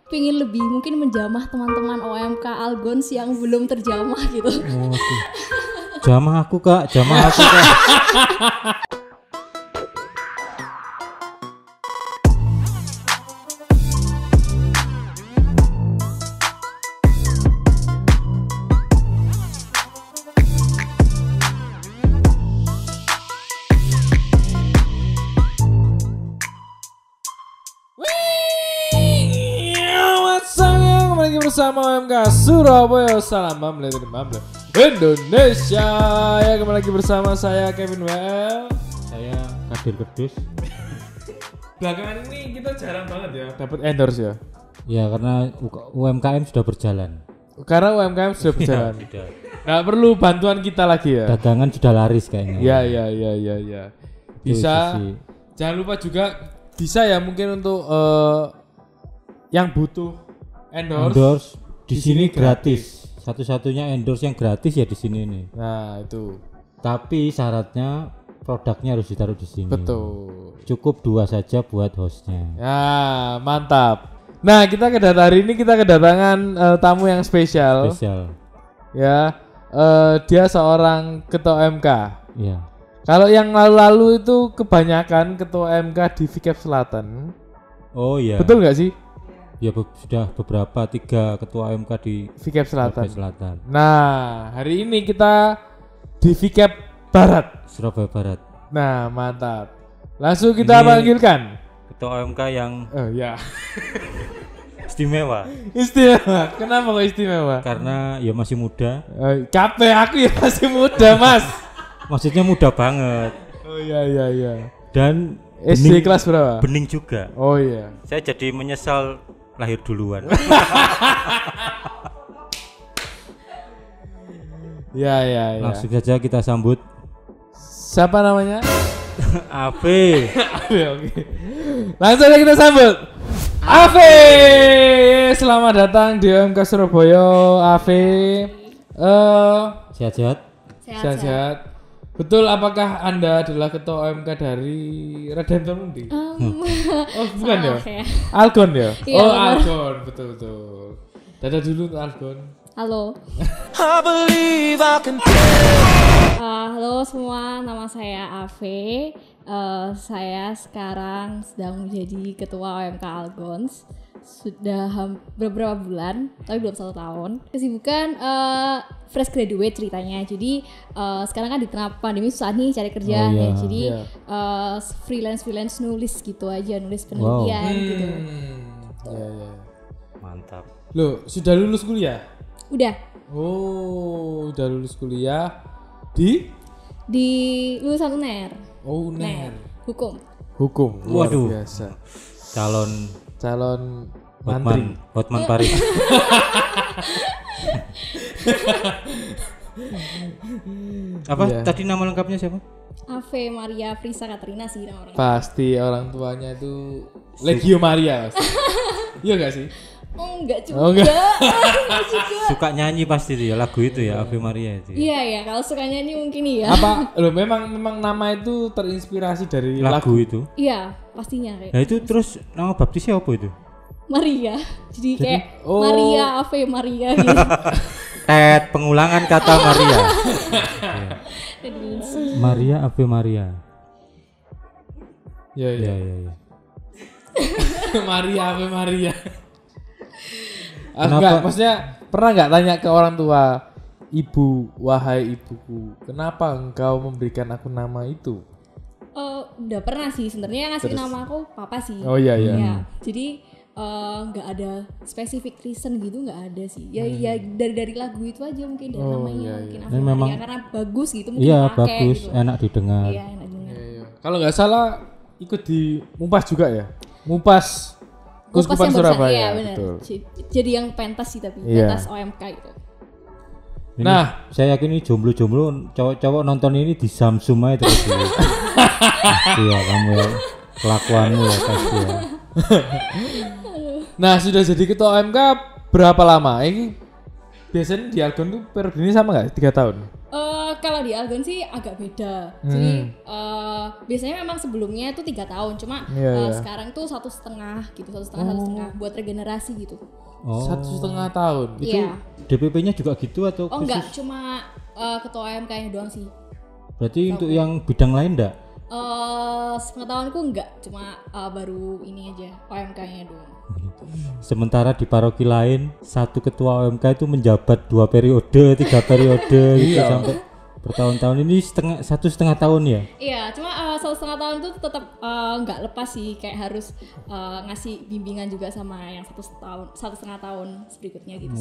pengen lebih mungkin menjamah teman-teman OMK Algons yang belum terjamah gitu. Waduh. Jamah aku kak. Bersama OMK Surabaya, salam Bamble Indonesia. Ya, kembali lagi bersama saya Kevin Well. Saya Kadir Kedus. Belakangan ini kita jarang banget ya dapat endorse ya. Ya karena UMKM sudah berjalan. Karena UMKM sudah berjalan. Sudah. Nggak perlu bantuan kita lagi ya. Dagangan sudah laris kayaknya. Ya. Bisa. Jangan lupa juga bisa ya mungkin untuk yang butuh endorse di sini gratis. Satu-satunya endorse yang gratis ya di sini nih. Nah, itu. Tapi syaratnya produknya harus ditaruh di sini. Betul. Cukup 2 saja buat hostnya. Ya, mantap. Nah, hari ini kita kedatangan tamu yang spesial. Ya, dia seorang ketua MK. Iya. Kalau yang lalu-lalu itu kebanyakan ketua MK di VCAP Selatan. Oh iya. Betul nggak sih? Ya sudah beberapa 3 ketua MK di VCAP Selatan. Selatan. Nah, hari ini kita di VCAP Barat, Surabaya Barat. Nah, mantap. Langsung kita panggilkan ketua MK yang ya. istimewa. Istimewa. Kenapa kok istimewa? Karena ya masih muda. Capek aku ya masih muda, Mas. Maksudnya muda banget. Oh iya. Dan SD kelas berapa? Bening juga. Oh iya. Saya jadi menyesal lahir duluan. Ya. Langsung saja kita sambut. Siapa namanya? Ave. Oke. Langsung aja kita sambut Ave. Selamat datang di OMK Surabaya, Ave. Sehat-sehat. Betul, apakah Anda adalah ketua OMK dari Redemptor Mundi? Oh, bukan ya? Algon ya? Iya, oh, benar. Algon, betul. Dadah dulu untuk Algon. Halo. Halo semua, nama saya Ave. Saya sekarang sedang menjadi ketua OMK Algons. Sudah beberapa bulan, tapi belum 1 tahun. Kesibukan fresh graduate ceritanya. Jadi sekarang kan di tengah pandemi susah nih cari kerja. Oh, iya. Jadi freelance nulis gitu aja, nulis penelitian gitu. Ya. Mantap. Loh, sudah lulus kuliah? Udah. Oh, udah lulus kuliah di lulusan UNER. Oh, UNER. Hukum. Luar Waduh. biasa. Calon mantri. Hotman Paris. Apa tadi nama lengkapnya siapa? Ave Maria Frisa Katrina sih nama orang. Pasti orang tuanya itu Legio Maria. Iya gak sih? Oh enggak juga. Enggak juga. Suka nyanyi pasti dia lagu itu ya, Ave Maria itu. Iya, kalau suka nyanyi mungkin iya. Apa lo memang nama itu terinspirasi dari lagu itu? Iya, pastinya kayak. Nah itu terus nama baptisnya apa itu? Maria. Jadi kayak Maria Ave Maria gitu. Pengulangan kata Maria. Maria Ave Maria. Iya. Maria Ave Maria. Enggak, maksudnya pernah nggak tanya ke orang tua, ibu, wahai ibuku, kenapa engkau memberikan aku nama itu? Udah pernah sih, sebenarnya yang ngasih nama aku papa sih. Oh iya. Ya, jadi nggak ada specific reason gitu, nggak ada sih. Ya dari lagu itu aja mungkin dari namanya mungkin Ave Maria karena bagus gitu mungkin. Iya bagus, gitu. enak didengar. Iya enak didengar. Iya. Kalau nggak salah ikut di Mumpas juga ya? Mumpas Kuskupan Surabaya. Iya benar. Jadi yang pentas sih tapi pentas OMK itu. Ini, saya yakin ini jomblo-jomblo cowok-cowok nonton ini di Samsung aja terus dulu. Iya kamu ya, kelakuanmu ya pasti ya. Nah sudah jadi ketua OMK berapa lama? Ini biasanya di Algon tuh periode ini sama nggak? 3 tahun? Kalau di Algon sih agak beda. Jadi biasanya memang sebelumnya itu 3 tahun, cuma sekarang tuh 1,5 gitu, 1,5 buat regenerasi gitu. 1,5 tahun. Itu DPP-nya juga gitu atau khusus? Enggak, cuma ketua OMK-nya doang sih. Berarti untuk yang bidang lain enggak? Sepengetahuanku enggak, cuma baru ini aja OMK-nya doang. Sementara di paroki lain satu ketua OMK itu menjabat 2 periode, 3 periode gitu sampai bertahun-tahun. Ini 1,5 tahun ya? Iya, cuma 1,5 tahun itu tetap nggak lepas sih, kayak harus ngasih bimbingan juga sama yang 1,5 tahun berikutnya gitu.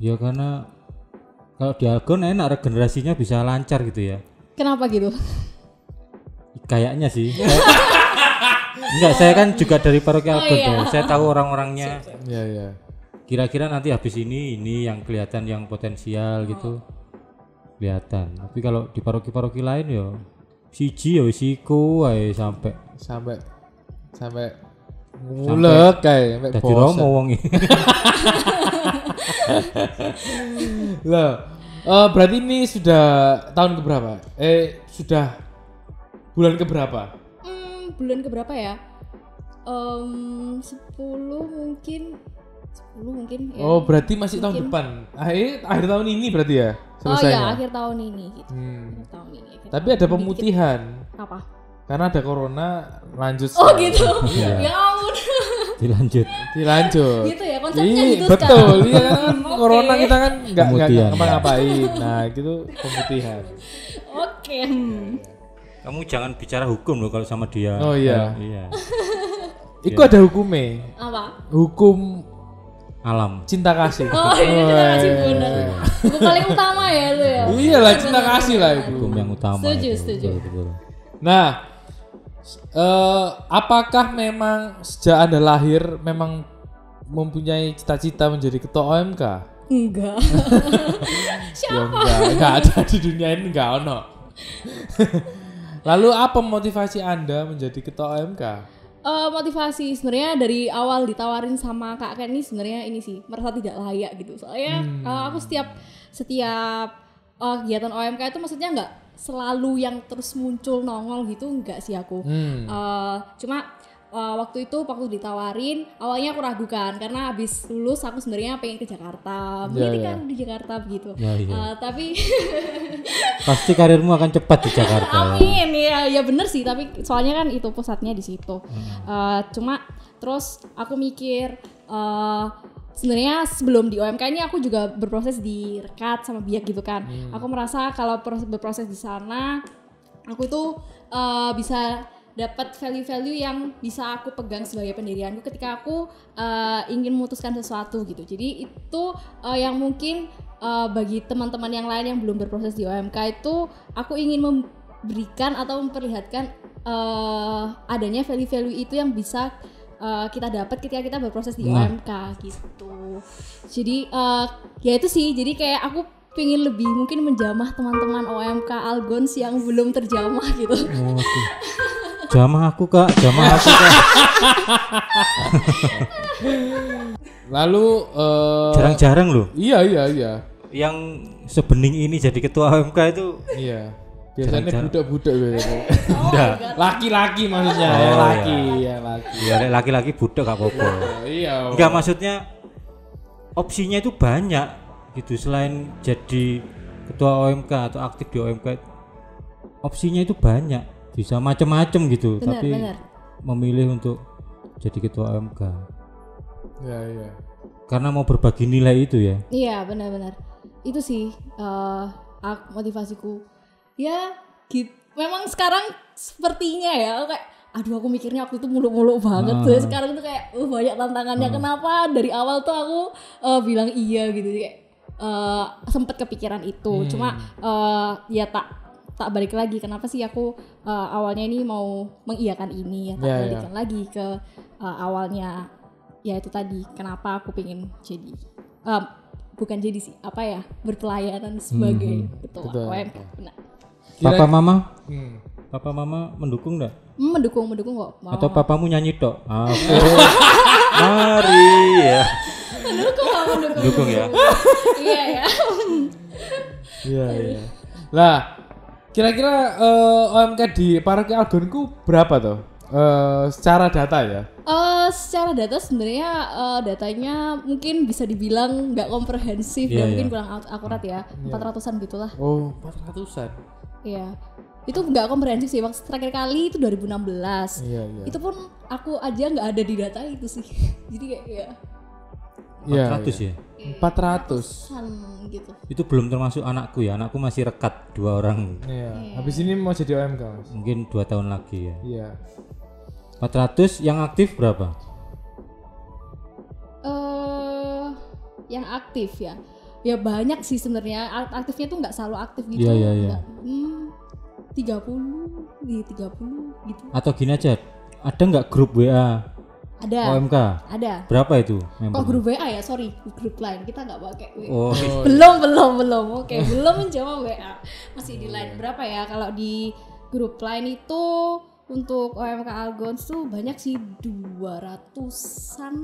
Ya karena kalau di Algon enak regenerasinya bisa lancar gitu ya. Kenapa gitu? Kayaknya sih. Enggak, saya kan juga dari paroki Algon tuh. Saya tahu orang-orangnya. Iya. Kira-kira nanti habis ini yang kelihatan yang potensial gitu. Kelihatan. Tapi kalau di paroki-paroki lain ya siji ya wisiku wae sampai mulek kayak dadi romo wong iki. Loh, berarti ini sudah tahun keberapa? Sudah bulan keberapa? Bulan keberapa ya? 10 mungkin ya. Oh, berarti masih tahun depan. Akhir tahun ini berarti ya selesainya. Oh iya, akhir tahun ini gitu. Akhir tahun ini. Tapi ada pemutihan. Apa? Karena ada corona lanjut. Oh gitu. Ya ampun. Dilanjut. Gitu ya konsepnya gitu betul, sekarang. Iya kan corona kita kan enggak ngapa-ngapain. Nah, gitu pemutihan. Oke. Kamu jangan bicara hukum loh kalau sama dia. Oh iya. Iya. Iku ada hukumnya. Apa? Hukum alam. Cinta kasih. Oh iya, cinta kasih benar. Itu paling utama ya itu ya. Iyalah, cinta kasih lah itu. Hukum yang utama. Setuju. Betul. Nah, apakah memang sejak Anda lahir memang mempunyai cita-cita menjadi ketua OMK? Enggak. Siapa? Ya, enggak ada di dunia ini, enggak ono. Lalu apa motivasi Anda menjadi ketua OMK? Motivasi sebenarnya dari awal ditawarin sama Kak Ken ini sebenarnya ini sih merasa tidak layak gitu. Soalnya aku setiap kegiatan OMK itu maksudnya nggak selalu yang terus muncul nongol gitu, enggak sih aku. Cuma waktu ditawarin awalnya aku ragukan karena habis lulus aku sebenarnya pengen ke Jakarta, kan di Jakarta begitu. Tapi pasti karirmu akan cepat di Jakarta. Amin ya bener sih, tapi soalnya kan itu pusatnya di situ. Cuma terus aku mikir sebenarnya sebelum di OMK ini aku juga berproses di Rekat sama Biak gitu kan. Aku merasa kalau berproses di sana aku tuh bisa dapat value-value yang bisa aku pegang sebagai pendirianku ketika aku ingin memutuskan sesuatu gitu. Jadi itu yang mungkin bagi teman-teman yang lain yang belum berproses di OMK itu aku ingin memberikan atau memperlihatkan adanya value-value itu yang bisa kita dapat ketika kita berproses di OMK gitu. Jadi ya itu sih, jadi kayak aku pengen lebih mungkin menjamah teman-teman OMK Algons yang belum terjamah gitu. Jamah aku kak. Lalu jarang-jarang loh. Iya. Yang sebening ini jadi ketua OMK itu. Iya. Biasanya budak-budak biasanya. Enggak. Laki-laki maksudnya, yang laki. Ya laki-laki budak gak apa-apa. Iya. Enggak, maksudnya opsinya itu banyak gitu, selain jadi ketua OMK atau aktif di OMK. Opsinya itu banyak. Bisa macam-macam gitu, tapi memilih untuk jadi ketua OMK. Iya. Karena mau berbagi nilai itu ya. Iya, benar-benar. Itu sih motivasiku. Ya, gitu. Memang sekarang sepertinya ya kayak aduh aku mikirnya aku itu muluk-muluk banget tuh. Sekarang tuh kayak banyak tantangannya. Kenapa dari awal tuh aku bilang iya gitu kayak sempat kepikiran itu. Cuma ya tak balik lagi, kenapa sih aku awalnya ini mau mengiyakan ini ya, balikkan lagi ke awalnya, ya itu tadi kenapa aku pengen jadi bukan jadi sih berpelayanan sebagai ketua OMK. Benar. Papa mama mendukung enggak? Mendukung kok. Atau papamu nyanyi tok? Mari ya. Mendukung ya. Iya. Lah, kira-kira OMK di Paroki Algonku berapa tuh? Secara data ya? Secara data sebenarnya datanya mungkin bisa dibilang nggak komprehensif dan mungkin kurang akurat ya. 400-an gitulah. Oh, 400-an. Iya. Itu nggak komprehensif sih. Waktu terakhir kali itu 2016. Iya. Itu pun aku aja nggak ada di data itu sih. Jadi kayak ya 400 ya? 400-an gitu. Itu belum termasuk anakku ya. Anakku masih rekat 2 orang. Iya. Habis ini mau jadi OMK, Mas. Mungkin 2 tahun lagi ya. Iya. 400 yang aktif berapa? Yang aktif ya. Ya banyak sih sebenarnya. Aktifnya tuh nggak selalu aktif gitu. Iya. 30 gitu. Atau gini aja, ada nggak grup WA Ada. OMK? Ada. Berapa itu Oh grup WA ya, sorry, grup lain kita nggak pakai WA. Oh. belum. Oke, belum mencoba WA. Masih di line. Berapa ya kalau di grup lain itu untuk OMK Algons tuh banyak sih 200-an.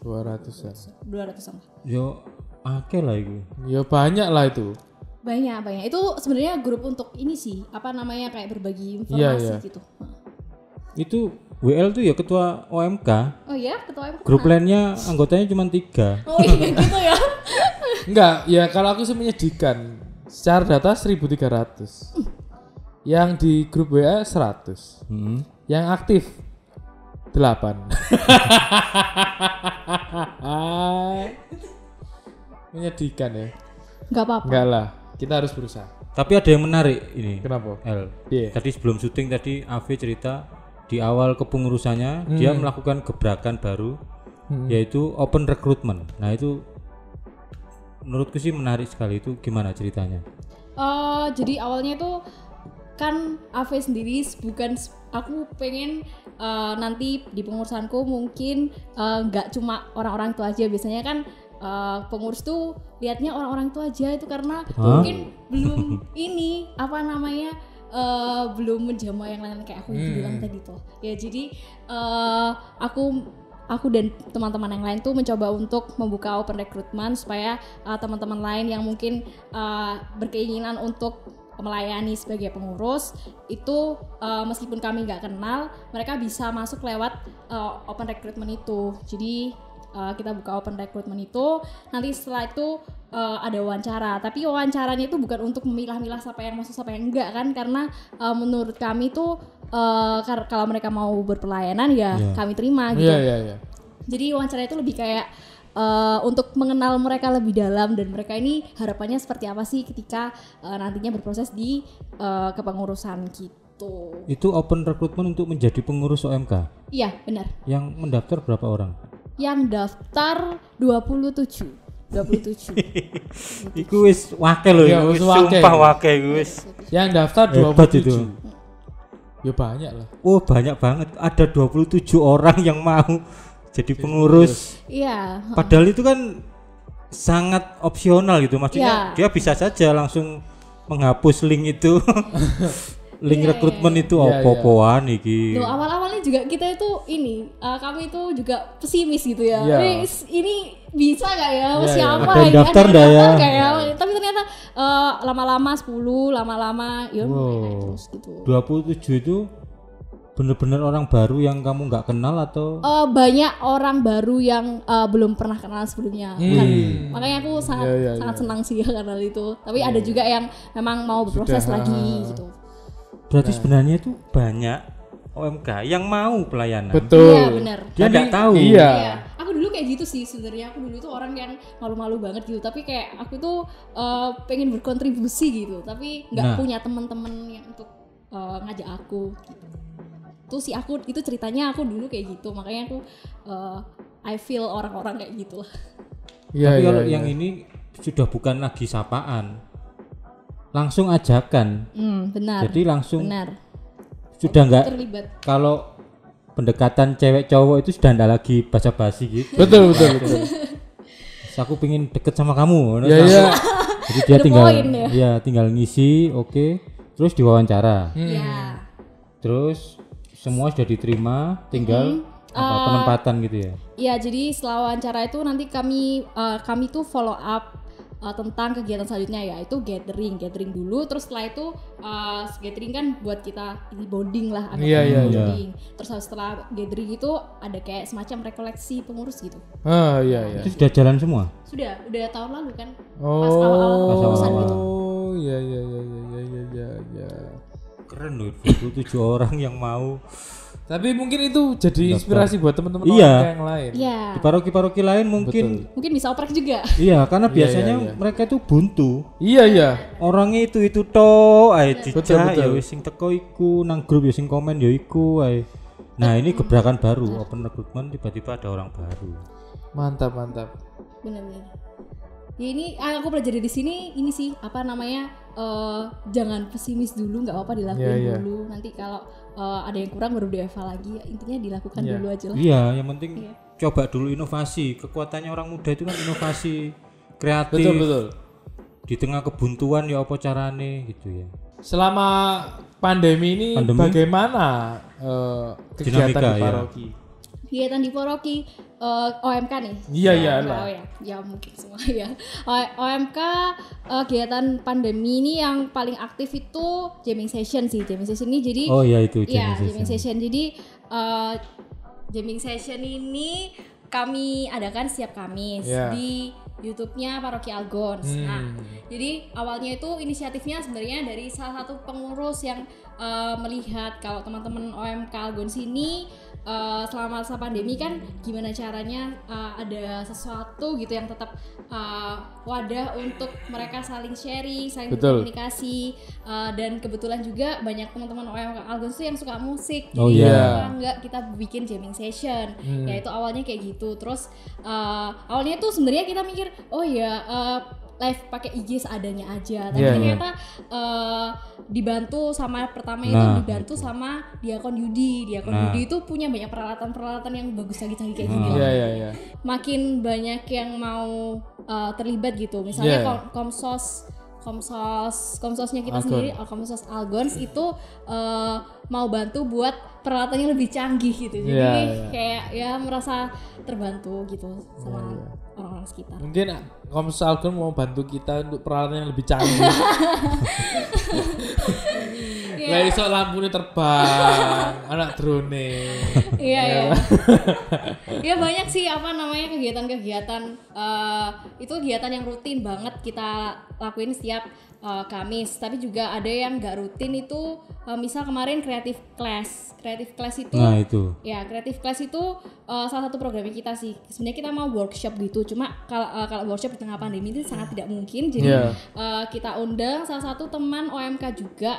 200-an. Yo, akeh lah itu. Ya banyak lah itu. Banyak. Itu sebenarnya grup untuk ini sih, apa namanya kayak berbagi informasi gitu. Itu WL tuh ya ketua OMK. Oh iya, ketua OMK. Grup lainnya anggotanya cuma 3. Oh iya gitu ya. Enggak, ya kalau aku sih menyedihkan. Secara data 1.300. Yang di grup WA 100. Yang aktif 8. Menyedihkan ya. Enggak apa-apa. Enggak lah, kita harus berusaha. Tapi ada yang menarik ini. Kenapa? L. Iya. Tadi sebelum syuting tadi AV cerita di awal kepengurusannya dia melakukan gebrakan baru yaitu open recruitment. Nah itu menurutku sih menarik sekali. Itu gimana ceritanya? Jadi awalnya itu kan AV sendiri bukan aku pengen nanti di pengurusanku mungkin nggak cuma orang-orang itu aja. Biasanya kan pengurus tuh lihatnya orang-orang itu aja itu karena mungkin belum ini apa namanya belum menjamah yang lain kayak aku bilang tadi tuh ya. Jadi aku dan teman-teman yang lain tuh mencoba untuk membuka open recruitment supaya teman-teman lain yang mungkin berkeinginan untuk melayani sebagai pengurus itu meskipun kami nggak kenal mereka bisa masuk lewat open recruitment itu. Jadi kita buka open recruitment itu, nanti setelah itu ada wawancara. Tapi wawancaranya itu bukan untuk memilah-milah siapa yang masuk siapa yang enggak kan, karena menurut kami itu kalau mereka mau berpelayanan ya kami terima gitu. Iya. Jadi wawancara itu lebih kayak untuk mengenal mereka lebih dalam dan mereka ini harapannya seperti apa sih ketika nantinya berproses di kepengurusan gitu. Itu open recruitment untuk menjadi pengurus OMK? Iya benar. Yang mendaftar berapa orang? Yang daftar 27. Iku wis wake lho, ya, wis sumpah wake wis. Yang daftar 27. Ya banyak lah. Oh, banyak banget. Ada 27 orang yang mau jadi pengurus. Iya. Padahal itu kan sangat opsional gitu. Maksudnya dia bisa saja langsung menghapus link itu. Link rekrutmen itu opo-opoan iki. Loh, awal-awalnya juga kita itu kami itu juga pesimis gitu ya. Ini bisa gak ya? Siapa ada yang daftar enggak ya? Tapi ternyata lama-lama 10, lama-lama terus gitu. 27 itu bener-bener orang baru yang kamu nggak kenal atau? Banyak orang baru yang belum pernah kenal sebelumnya. Kan? Makanya aku sangat senang sih karena itu. Tapi ada juga yang memang mau berproses lagi gitu. Berarti sebenarnya itu banyak OMK yang mau pelayanan. Betul. Iya benar. Dia nggak tahu. Iya. Aku dulu kayak gitu sih sebenarnya. Aku dulu tuh orang yang malu-malu banget gitu. Tapi kayak aku tuh pengen berkontribusi gitu. Tapi nggak punya teman-teman yang untuk ngajak aku. Gitu. Tuh sih aku itu ceritanya aku dulu kayak gitu. Makanya aku I feel orang-orang kayak gitulah. Tapi kalau yang ini sudah bukan lagi sapaan. Langsung ajakan. Benar. Jadi langsung. Benar. Sudah nggak terlibat. Kalau pendekatan cewek cowok itu sudah nggak lagi basa-basi gitu. Betul. Terus aku pengen deket sama kamu. Iya. Jadi dia tinggal ngisi, oke. Terus diwawancara. Iya. Terus semua sudah diterima, tinggal penempatan gitu ya. Iya, jadi setelah wawancara itu nanti kami tuh follow up tentang kegiatan selanjutnya, yaitu gathering dulu, terus setelah itu gathering kan buat kita ini bonding lah, bonding. Terus setelah gathering itu ada kayak semacam rekoleksi pengurus gitu. Iya. Itu sudah jalan semua? Udah tahun lalu kan, pas awal-awal pengurusan gitu. Oh iya. Keren loh, 27 orang yang mau. Tapi mungkin itu jadi inspirasi buat teman-teman yang lain. Iya. Di paroki-paroki lain mungkin bisa oprek juga. Iya, karena biasanya mereka itu buntu. Iya. Orangnya itu toh ae dijak ya Betul. wis sing teko iku, nang grup ya sing komen ya iku ae. Nah, ini gebrakan baru, open recruitment tiba-tiba ada orang baru. Mantap. Benar-benar. Ya ini aku pelajari di sini ini sih jangan pesimis dulu, nggak apa-apa dilakuin dulu. Nanti kalau ada yang kurang baru dieval lagi. Intinya dilakukan dulu aja lah. Iya, yang penting coba dulu inovasi. Kekuatannya orang muda itu kan inovasi, kreatif. Betul. Di tengah kebuntuan ya apa carane gitu ya. Selama pandemi ini bagaimana kegiatan Dinamika, di paroki? Kegiatan di paroki OMK nih. Iya lah. Ya mungkin semua ya. OMK kegiatan pandemi ini yang paling aktif itu jamming session sih. Jamming session ini jadi jamming session. Jadi jamming session ini kami adakan setiap Kamis di YouTube-nya Paroki Algons. Nah, jadi awalnya itu inisiatifnya sebenarnya dari salah satu pengurus yang melihat kalau teman-teman OMK Algons ini selama masa pandemi kan gimana caranya ada sesuatu gitu yang tetap wadah untuk mereka saling sharing, saling berkomunikasi, dan kebetulan juga banyak teman-teman OMK Algons tuh yang suka musik. Jadi enggak kita bikin jamming session. Ya itu awalnya kayak gitu. Terus awalnya tuh sebenarnya kita mikir live pakai IG seadanya aja, tapi ternyata dibantu sama dibantu sama Diakon Yudi. Yudi itu punya banyak peralatan yang bagus lagi canggih kayak gini. Makin banyak yang mau terlibat gitu. Misalnya komsosnya kita sendiri, Komsos Algons itu mau bantu buat peralatan yang lebih canggih gitu. Jadi kayak merasa terbantu gitu sama orang-orang sekitar. Mungkin Komsos Algons mau bantu kita untuk peralatan yang lebih canggih. Iso lampunya terbang, anak drone. Iya. Ya banyak sih kegiatan-kegiatan itu kegiatan yang rutin banget kita lakuin setiap Kamis. Tapi juga ada yang nggak rutin itu, misal kemarin Creative Class itu. Nah itu. Ya Creative Class itu salah satu program kita sih. Sebenarnya kita mau workshop gitu. Cuma kalau workshop di tengah pandemi itu sangat tidak mungkin. Jadi kita undang salah satu teman OMK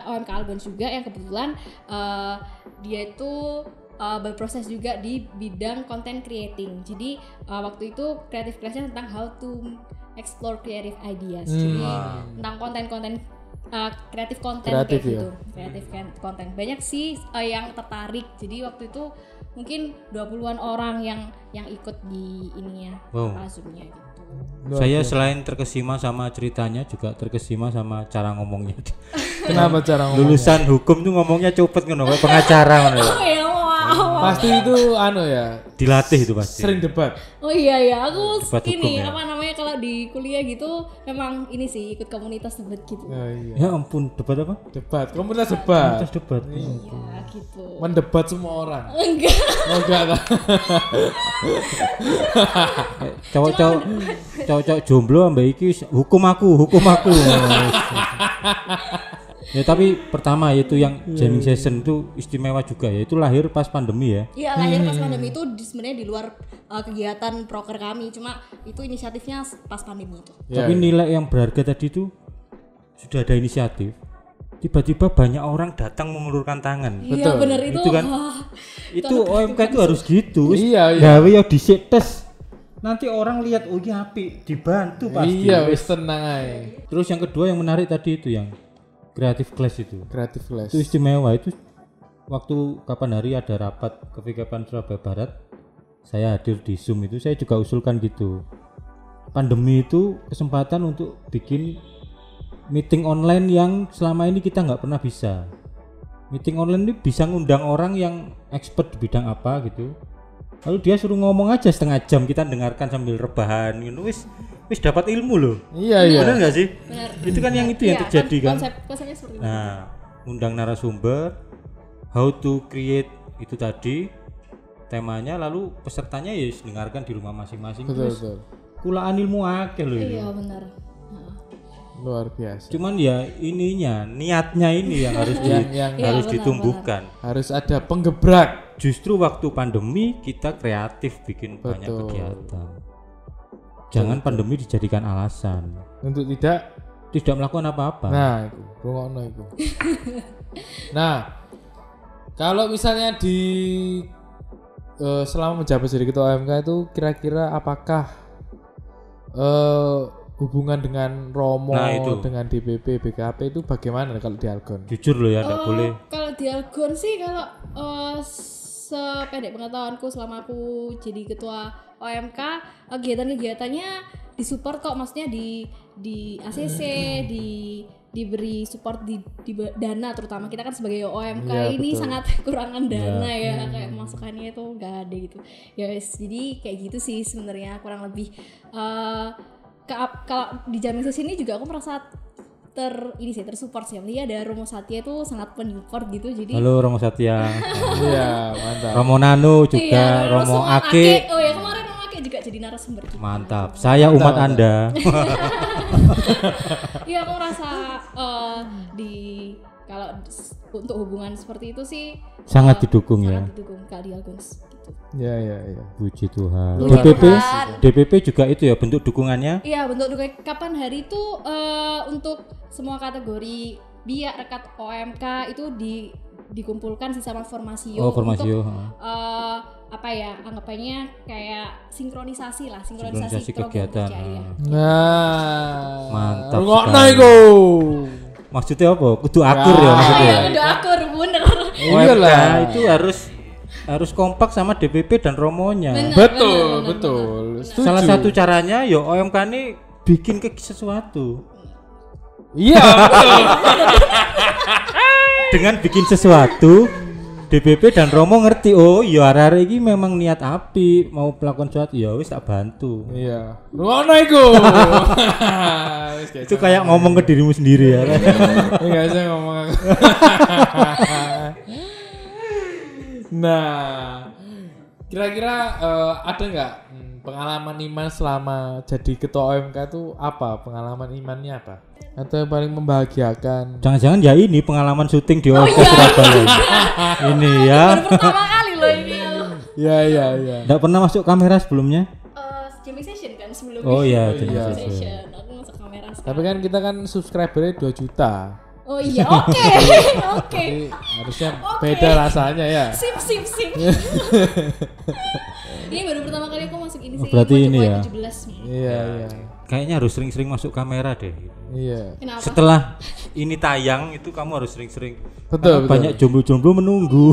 Algons juga yang kebetulan dia itu berproses juga di bidang content creating. Jadi waktu itu Creative Class-nya tentang how to explore creative ideas. Jadi tentang konten-konten kreatif konten kayak gitu. Kreatif konten. Banyak sih yang tertarik. Jadi waktu itu mungkin 20-an orang yang ikut di ininya, Zoom-nya gitu. Saya selain terkesima sama ceritanya juga terkesima sama cara ngomongnya. Kenapa cara ngomongnya? Lulusan hukum tuh ngomongnya cepet ngono kayak pengacara ngono ya. Pasti itu dilatih itu pasti. Sering debat. Oh iya aku Debat ini hukum, kalau di kuliah gitu memang ini sih ikut komunitas debat gitu. Ya ampun, debat apa? Debat, komunitas debat. Komunitas debat. Iya gitu. Mendebat semua orang. Enggak. Enggak. Cowok-cowok jomblo ambek iki hukum aku. Ya tapi pertama yaitu yang jamming session itu istimewa juga ya. Itu lahir pas pandemi ya. Iya, lahir pas pandemi itu sebenarnya di luar kegiatan proker kami. Cuma itu inisiatifnya pas pandemi itu. Tapi nilai yang berharga tadi itu sudah ada inisiatif. Tiba-tiba banyak orang datang mengulurkan tangan. Iya benar itu. Itu kan itu OMK itu harus gitu. Iya. Gawe yo dhisik tes. Nanti orang lihat oh iya apik, dibantu pasti. Iya, wis tenang ae. Terus yang kedua yang menarik tadi itu yang Creative Class itu. Creative Class. Itu istimewa itu. Waktu kapan hari ada rapat KVKPAN Surabaya Barat, saya hadir di Zoom itu, saya juga usulkan gitu. Pandemi itu kesempatan untuk bikin meeting online yang selama ini kita nggak pernah bisa. Meeting online ini bisa ngundang orang yang expert di bidang apa gitu. Lalu dia suruh ngomong aja setengah jam, kita dengarkan sambil rebahan gitu. Wis wis dapat ilmu loh. Iya. Benar nggak sih? Benar. Itu kan yang itu yang terjadi kan. Konsepnya seperti itu. Nah, undang narasumber, how to create itu tadi temanya, lalu pesertanya ya dengarkan di rumah masing-masing. Betul. Kulaan ilmu akeh loh ini. Iya benar. Luar biasa. Cuman ya ininya, niatnya ini yang harus harus benar, ditumbuhkan. Harus ada penggebrak. Justru waktu pandemi kita kreatif bikin banyak Betul. kegiatan. Jangan pandemi dijadikan alasan Untuk tidak melakukan apa-apa. Nah, itu rungokno itu. Nah, kalau misalnya di selama menjabat jadi ketua OMK itu kira-kira apakah hubungan dengan Romo, Nah, itu. dengan DPP, BKP itu bagaimana kalau di Algon? Jujur loh ya, tidak boleh. Kalau di Algon sih kalau sependek pengetahuanku selama aku jadi ketua OMK, kegiatan-kegiatannya disupport kok, maksudnya di ACC, diberi support di dana, terutama kita kan sebagai OMK Iya, ini betul. sangat kekurangan dana ya, kayak masukannya itu nggak ada gitu ya wes. Jadi kayak gitu sih sebenarnya kurang lebih. Kalau di Jamin sini juga aku merasa tersupport sih. Jadi ada Romo Satya itu sangat menyupport gitu. Jadi Halo Romo Satya. Iya, mantap. Romo Nano juga, iya, Romo semua Ake. Oh ya, kemarin Romo Ake juga jadi narasumber juga. Mantap. Saya umat Anda. Iya, aku merasa kalau untuk hubungan seperti itu sih Sangat didukung ya. sangat didukung Kak Dialgons gitu. Iya. Puji Tuhan. Puji DPP, Tuhan. DPP juga itu ya bentuk dukungannya. Iya, bentuk dukungan kapan hari itu untuk semua kategori biak rekat OMK itu dikumpulkan sama Formasio. Oh, Formasio. Untuk apa ya, anggapannya kayak sinkronisasi Sinkronisasi program kegiatan. kerja, iya. Nah, Mantap rungokno sekali. iku. Maksudnya apa? Kudu akur ya Oh maksudnya. ya, udah akur bener. OMK itu harus kompak sama DPP dan Romonya. Betul. Setuju. Salah satu caranya ya OMK ini bikin sesuatu. Iya, betul. Dengan bikin sesuatu, DPP dan Romo ngerti, oh iya arek-arek iki memang niat api mau melakukan sesuatu, ya wis tak bantu. Iya. Rungokno iku. Itu kayak ngomong ke dirimu sendiri ya. Enggak saya ngomong. Nah, kira-kira ada nggak pengalaman Iman selama jadi ketua OMK itu apa? Pengalaman Imannya apa? Atau yang paling membahagiakan? Jangan-jangan ya ini pengalaman syuting di OMK Surabaya. Ini ya. Baru pertama kali loh ini. Iya. Enggak pernah masuk kamera sebelumnya? Jamming session kan sebelumnya. Oh iya, Jamming iya. session. Aku masuk kamera sekarang. Tapi kan kita kan subscribernya 2 juta. Oh iya, oke. Oke. Jadi harusnya Oke. beda rasanya ya. Sip. Ini baru pertama kali aku masuk ini sih. Berarti Mojok ini ya. 17. Iya. Kayaknya harus sering-sering masuk kamera deh. Iya. Kenapa? Setelah ini tayang itu kamu harus sering-sering. Betul. Banyak jomblo-jomblo menunggu.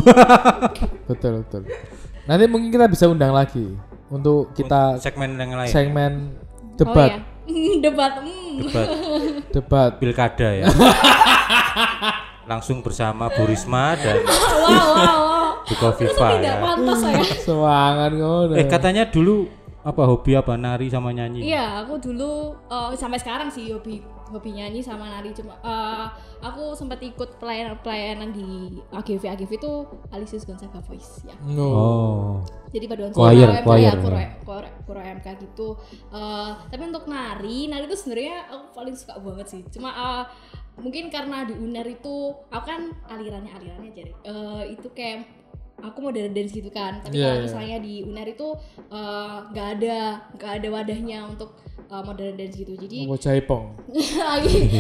Betul. Nanti mungkin kita bisa undang lagi untuk kita Segmen yang lain. segmen Oh debat. ya. Debat. Debat. Pilkada ya. Langsung bersama Bu Risma dan Wow. Bu Kofifa Tidak ya. pantas saya. Semangat ngono. Katanya dulu apa hobi apa nari sama nyanyi? Iya, aku dulu sampai sekarang sih hobi nyanyi sama nari, cuma aku sempat ikut pelayanan di AGV itu Alicius Gonzaga Voice ya. No. Oh. Jadi paduan Choir, suara choir, kuro MK gitu. Tapi untuk nari itu sebenarnya aku paling suka banget sih. Cuma mungkin karena di UNER itu aku kan alirannya jadi itu kayak aku mau dance gitu kan. Tapi kalau misalnya di UNER itu nggak ada wadahnya untuk modern dance gitu. Jadi Mau jaipong.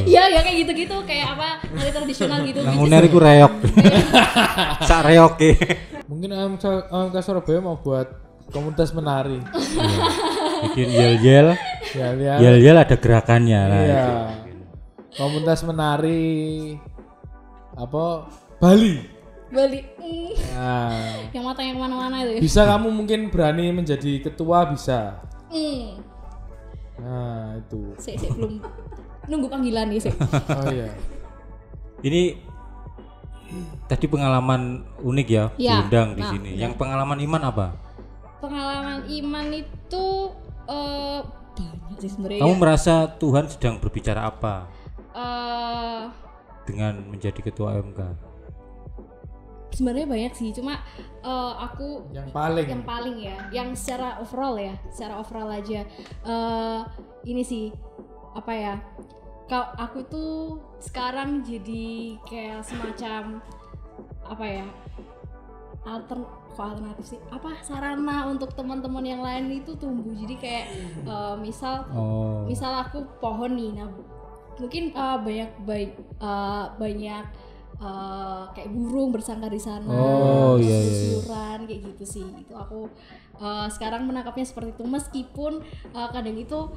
Iya kayak gitu-gitu, kayak apa nari tradisional gitu. Nang uner iku reok. Sak reoke. Mungkin OMK Surabaya mau buat komunitas menari. Bikin yel-yel. Ya lihat. Yel-yel ada gerakannya lah. Iya. Komunitas menari apa? Bali. Nah, Yang matanya kemana-mana itu ya. bisa kamu mungkin berani menjadi ketua bisa. Hmm. Nah, itu. Saya belum nunggu panggilan nih sih. Oh iya. Ini tadi pengalaman unik ya, Ya, diundang di nah, sini. ya. Yang pengalaman Iman apa? Pengalaman Iman itu banyak sih sebenarnya. Kamu merasa Tuhan sedang berbicara apa dengan menjadi ketua OMK? Sebenarnya banyak sih, cuma aku yang paling ya, yang secara overall aja ini sih apa ya? Aku tuh sekarang jadi kayak semacam apa ya? Alternatif sih, apa banana untuk teman-teman yang lain itu tumbuh. Jadi kayak misal aku pohon nih, nah mungkin banyak kayak burung bersangkar di sana, susuran kayak gitu sih. Itu aku sekarang menangkapnya seperti itu, meskipun kadang itu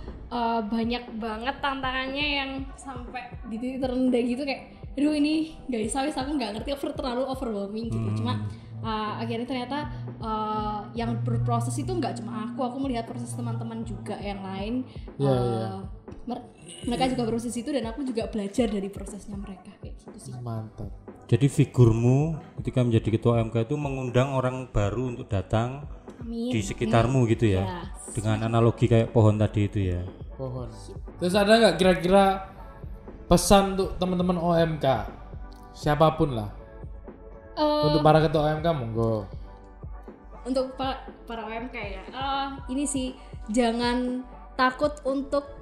banyak banget tantangannya yang sampai di titik terendah gitu, kayak aduh ini guys, aku nggak ngerti, terlalu overwhelming gitu. Cuma akhirnya ternyata yang berproses itu nggak cuma aku melihat proses teman-teman juga yang lain. Mereka juga proses itu, dan aku juga belajar dari prosesnya mereka kayak gitu sih. Mantap. Jadi figurmu ketika menjadi ketua OMK itu mengundang orang baru untuk datang di sekitarmu gitu ya, dengan analogi kayak pohon tadi itu ya. Pohon. Terus ada nggak kira-kira pesan untuk teman-teman OMK, siapapun lah, untuk para ketua OMK, monggo. Untuk para OMK ya, ini sih, jangan takut untuk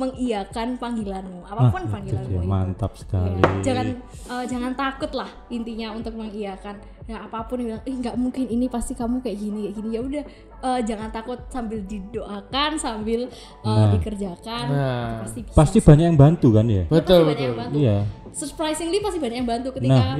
mengiyakan panggilanmu, apapun panggilanmu. Mantap sekali. Ya, jangan takut lah intinya untuk mengiyakan. Ya apapun yang bilang, nggak mungkin, ini pasti kamu kayak gini. Ya udah, jangan takut, sambil didoakan, sambil dikerjakan. Pasti banyak yang bantu kan ya. Betul. Iya. Surprisingly pasti banyak yang bantu ketika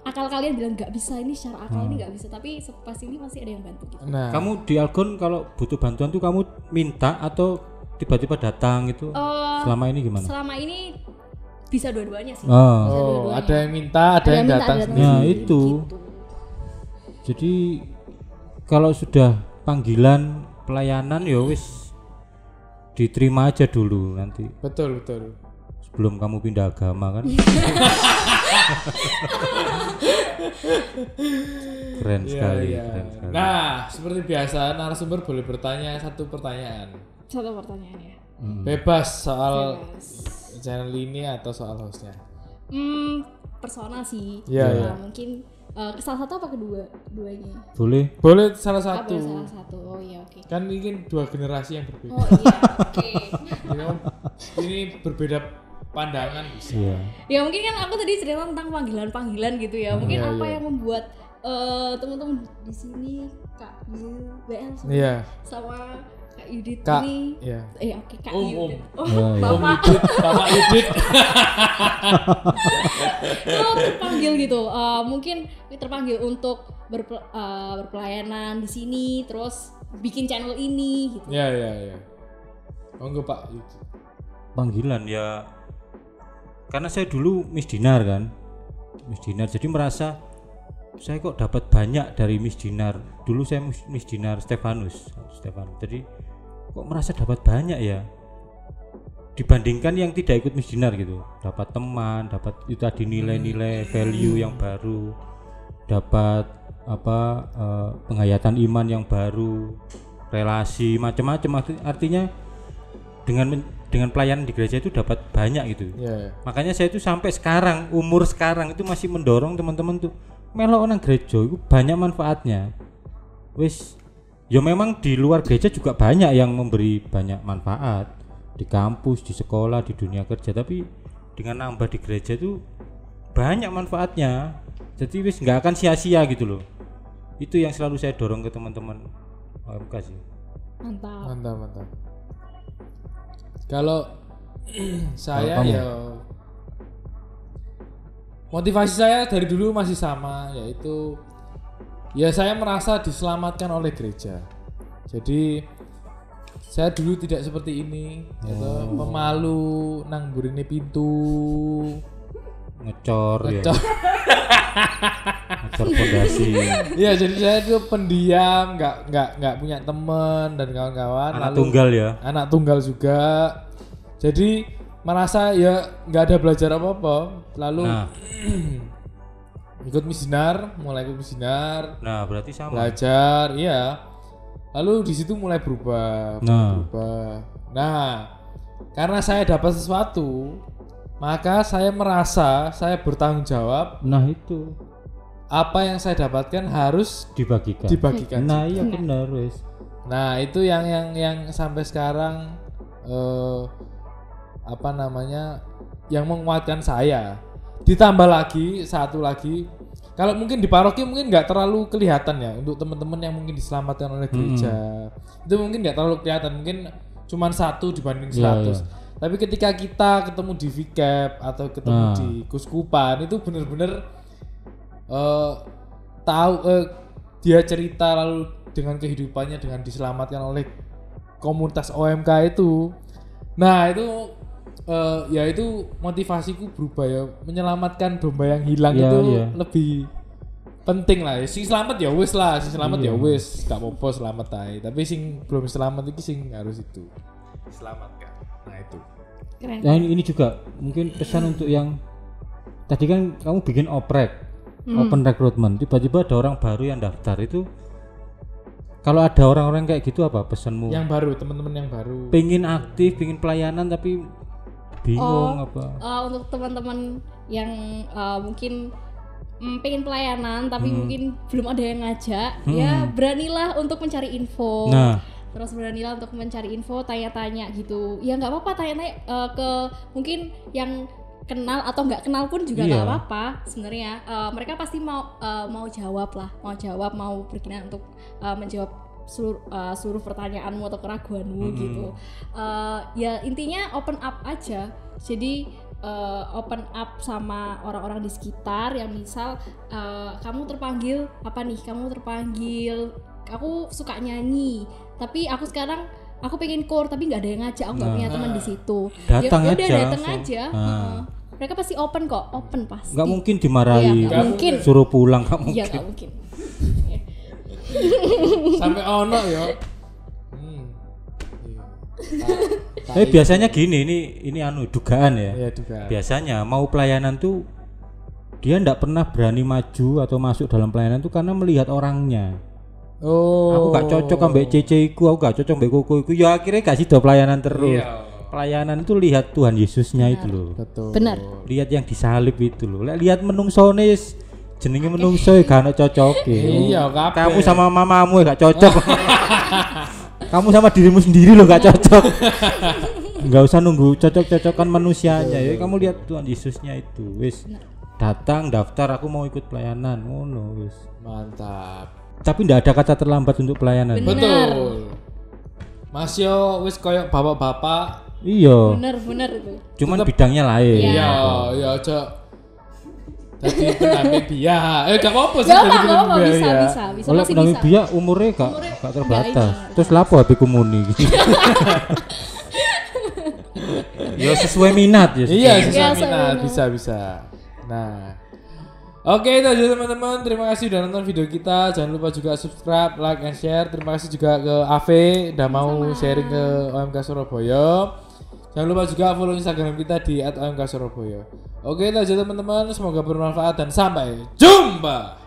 akal kalian bilang nggak bisa, ini secara akal ini nggak bisa, tapi surprisingly pasti ada yang bantu gitu. Kamu di Algon kalau butuh bantuan tuh kamu minta atau tiba-tiba datang itu? Selama ini gimana? Selama ini bisa dua-duanya sih. Ada yang minta, ada yang datang sendiri. Nah itu gitu. Jadi kalau sudah panggilan pelayanan ya wis diterima aja dulu nanti. Betul. Sebelum kamu pindah agama kan. Keren sekali. Nah, seperti biasa narasumber boleh bertanya satu pertanyaan ya. Bebas soal channel ini atau soal hostnya. Personal sih. Mungkin salah satu apa keduanya? Boleh salah satu. Boleh salah satu. Oh iya, oke. Kan ini dua generasi yang berbeda. Oh iya, oke. Ini berbeda pandangan bisa. Ya mungkin kan aku tadi cerita tentang panggilan gitu ya. Mungkin apa yang membuat teman-teman di sini Kak BL sama Kak Yudit ini. Oke, Kak Yudit. Bapak Yudit. Terpanggil gitu. Mungkin terpanggil untuk berpelayanan di sini, terus bikin channel ini gitu. Iya. Monggo Pak Yudit. Panggilan ya, karena saya dulu misdinar jadi merasa saya kok dapat banyak dari misdinar. Dulu saya misdinar Stefanus, jadi kok merasa dapat banyak ya dibandingkan yang tidak ikut misdinar gitu. Dapat teman, dapat itu tadi nilai-nilai value yang baru, dapat penghayatan iman yang baru, relasi macam-macam. Artinya dengan pelayanan di gereja itu dapat banyak gitu. Makanya saya itu sampai sekarang, umur sekarang itu masih mendorong teman-teman tuh melok nang gereja itu banyak manfaatnya. Wis, ya memang di luar gereja juga banyak yang memberi banyak manfaat di kampus, di sekolah, di dunia kerja, tapi dengan nambah di gereja itu banyak manfaatnya. Jadi wis nggak akan sia-sia gitu loh. Itu yang selalu saya dorong ke teman-teman OMK sih. Mantap. Kalau saya motivasi saya dari dulu masih sama, yaitu saya merasa diselamatkan oleh gereja. Jadi saya dulu tidak seperti ini, pemalu, nang burine pintu, ngecor fondasi. Iya, jadi saya itu pendiam, nggak punya teman dan kawan-kawan. Anak tunggal juga. Jadi merasa nggak ada belajar apa-apa. Lalu mulai ikut misinar. Nah, berarti sama. Belajar, iya. Lalu di situ mulai berubah. Nah. Nah, karena saya dapat sesuatu, maka saya merasa saya bertanggung jawab. Nah itu Apa yang saya dapatkan harus dibagikan. Nah iya benar wes. Nah itu yang sampai sekarang apa namanya yang menguatkan saya. Ditambah lagi satu lagi, kalau mungkin di paroki mungkin nggak terlalu kelihatan ya untuk teman-teman yang mungkin diselamatkan oleh gereja. Itu mungkin nggak terlalu kelihatan, mungkin cuman 1 dibanding 100. Iya. Tapi ketika kita ketemu di VCAP atau ketemu di Kuskupan itu benar-benar tahu dia cerita lalu dengan kehidupannya dengan diselamatkan oleh komunitas OMK itu. Nah itu ya itu motivasiku berubah ya, menyelamatkan domba yang hilang itu lebih penting lah. Sing selamat ya wis lah, sing selamat ya wis, gak apa-apa selamat aja. Tapi sing belum selamat itu sing harus itu diselamatkan. Nah itu. Keren. Nah ini juga mungkin pesan untuk yang tadi kan kamu bikin open recruitment, tiba-tiba ada orang baru yang daftar itu. Kalau ada orang-orang kayak gitu apa pesanmu? Yang baru, teman-teman yang baru. Pengen aktif, pengen pelayanan tapi bingung apa? Untuk teman-teman yang mungkin pengen pelayanan tapi mungkin belum ada yang ngajak, ya beranilah untuk mencari info. Nah. Terus beranilah untuk mencari info, tanya-tanya gitu. Ya nggak apa-apa tanya-tanya ke mungkin yang kenal atau nggak kenal pun juga nggak apa-apa sebenarnya. Mereka pasti mau jawab lah, mau berkenan untuk menjawab seluruh pertanyaanmu atau keraguanmu gitu. Ya intinya open up aja. Jadi open up sama orang-orang di sekitar yang misal kamu terpanggil apa nih? Kamu terpanggil, aku suka nyanyi, tapi aku sekarang aku pengen core tapi nggak ada yang ngajak, aku nggak punya teman di situ. Datang ya, aja. Datang aja. Mereka pasti open kok, open pasti. Nggak mungkin dimarahi, nggak mungkin. Suruh pulang nggak mungkin. Iya nggak mungkin. Sampai ono ya. Tapi biasanya gini, ini dugaan ya. Iya, dugaan. Biasanya mau pelayanan tuh dia nggak pernah berani maju atau masuk dalam pelayanan tuh karena melihat orangnya. Aku gak cocok ambek ceceku, aku gak cocok ambek kokoiku. Ya akhirnya gak sido pelayanan terus. Iya. Pelayanan itu lihat Tuhan Yesusnya itu loh. Betul. Benar. Lihat yang disalib itu loh. Lihat menungsone jenenge menungso gak ono cocoke. Iya, kabeh. Kamu sama mamamu gak cocok. Kamu sama dirimu sendiri loh gak cocok. Gak usah nunggu cocok-cocokan manusianya. Ya kamu lihat Tuhan Yesusnya itu. Wis datang daftar aku mau ikut pelayanan. Ngono wis. Mantap. Tapi ndak ada kata terlambat untuk pelayanan. Betul. Mas yo wis koyo bapak-bapak. Iya. Bener itu. Cuman bidangnya lain. Iya, ya aja. Jadi pendamping dia. Gak apa-apa sih Gak jadi apa-apa, pendamping dia. bisa Oleh masih pendamping bisa. dia umurnya gak terbatas. Terus lapo habis komuni gitu. Ya sesuai minat ya. Iya, Iya, sesuai sesuai minat. Bisa. Nah. Oke, itu aja teman-teman. Terima kasih udah nonton video kita. Jangan lupa juga subscribe, like, and share. Terima kasih juga ke Ave udah mau sharing ke OMK Surabaya. Jangan lupa juga follow Instagram kita di @omksurabaya. Oke, itu aja teman-teman. Semoga bermanfaat dan sampai jumpa.